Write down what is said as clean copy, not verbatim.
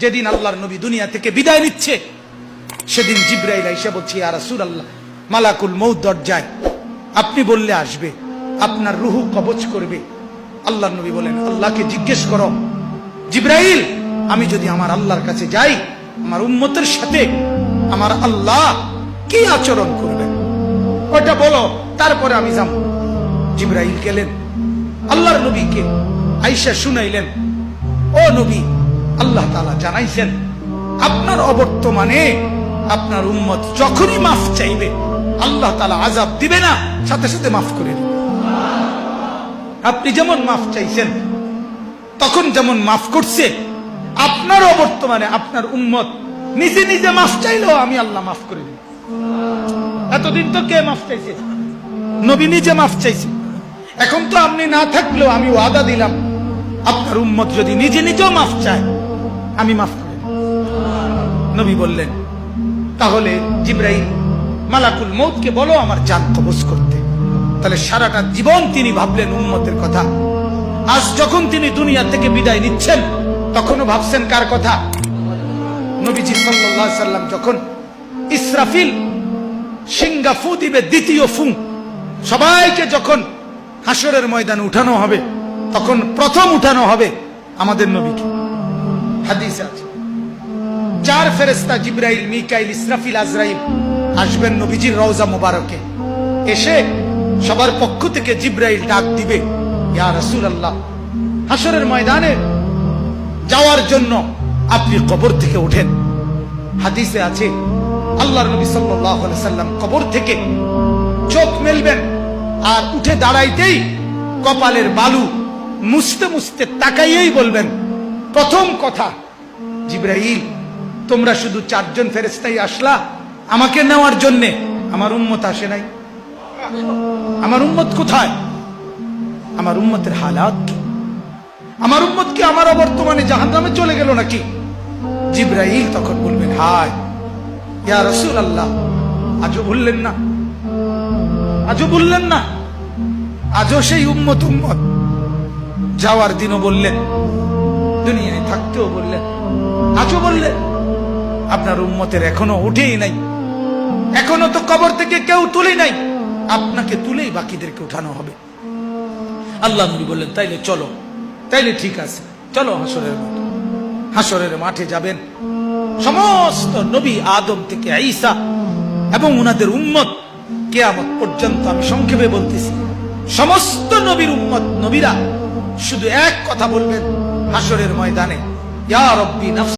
যেদিন আল্লাহর নবী দুনিয়া থেকে বিদায় নিচ্ছে, সেদিন জিবরাইল এসে বলছে, ইয়া রাসূলুল্লাহ, মালাকুল মউত দরজায়, আপনি বললে আসবে, আপনার রূহ কবজ করবে। আল্লাহর নবী বলেন, আল্লাহকে জিজ্ঞেস করো জিবরাইল, আমি যদি আমার আল্লাহর কাছে যাই, আমার উম্মতের সাথে আমার আল্লাহ কি আচরণ করবেন, ওটা বলো, তারপরে আমি যাব। জিবরাইল গেলেন, আল্লাহর নবীকে আয়েশা শুনাইলেন, ও নবী, আল্লাহ তাআলা জানাইছেন আপনার অবর্তমানে আপনার উম্মত যখনই মাফ চাইবে, আল্লাহ তাআলা আযাব দিবে না, সাথে সাথে মাফ করে দিবে। আপনি যেমন মাফ চাইছেন, তখন যেমন মাফ করছে, আপনার অবর্তমানে আপনার উম্মত নিজে নিজে মাফ চাইলেও আমি আল্লাহ মাফ করে দিই। এতদিন তো কে মাফ চাইছে? নবী নিজে মাফ চাইছে। এখন তো আপনি না থাকলেও আমি ওয়াদা দিলাম, আপনার উম্মত যদি নিজে নিজেও মাফ চায়, আমি মাফ করে দিই। নবী বললেন, তাহলে জিবরাইল, মালাকুল মউতকে বলো আমার জান কবজ করতে। তাহলে সারাটা জীবন তিনি ভাবলেন উম্মতের কথা। আজ যখন তিনি দুনিয়া থেকে বিদায় নিচ্ছেন, তখনও ভাবছেন কার কথা? নবীজি সাল্লাল্লাহু আলাইহি সাল্লাম যখন ইসরাফিল সিংহা ফু দিবে, দ্বিতীয় ফু, সবাইকে যখন হাসরের ময়দানে উঠানো হবে, তখন প্রথম উঠানো হবে আমাদের নবীকে। হাদিসে আছে, 4 ফেরেশতা জিবরাইল, মিকাইল, ইসরাফিল, আজরাইল আসবেন নবীজির রওজা মোবারকে। এসে সবার পক্ষ থেকে জিবরাইল ডাক দিবে, ইয়া রাসূলুল্লাহ, হাসরের ময়দানে যাওয়ার জন্য আপনি কবর থেকে ওঠেন। হাদিসে আছে, আল্লাহর নবী সাল্লাল্লাহু আলাইহি সাল্লাম কবর থেকে চোখ মেলবেন, আর উঠে দাঁড়াইতেই কপালের বালু মুছতে মুছতে তাকাইয়েই বলবেন, প্রথম কথা, জিবরাইল, তোমরা শুধু 4 জন ফেরেশতাই আসলা আমাকে নেওয়ার জন্য, আমার উম্মত আসে নাই। আমার উম্মত কোথায়? আমার উম্মতের হালাত কি? আমার উম্মত কি আমার বর্তমানে জাহান্নামে চলে গেল নাকি? জিবরাইল তখন বলবেন, হায় ইয়া রাসূলুল্লাহ, আজও বললেন না, আজও বললেন না, আজও সেই উম্মত উম্মত। যাওয়ার দিনও বললেন, দুনিয়ায় থাকতেও বললেন, আজও বললেন। আপনার উম্মতের এখনো উঠেই নাই, এখনো তো কবর থেকে কেউ তুলে নাই, আপনাকে তুলেই বাকিদেরকে উঠানো হবে। আল্লাহ নবী বললেন, তাইলে চলো, তাইলে ঠিক আছে, চলো হাসরের মাঠে। হাসরের মাঠে যাবেন সমস্ত নবী, আদম থেকে ঈসা এবং উনাদের উম্মত কিয়ামত পর্যন্ত। আমি সংক্ষেপে বলতেছি, সমস্ত নবীর উম্মত, নবীরা শুধু এক কথা বলবেন হাসরের ময়দানে, ইয়া রব্বি নাফসি।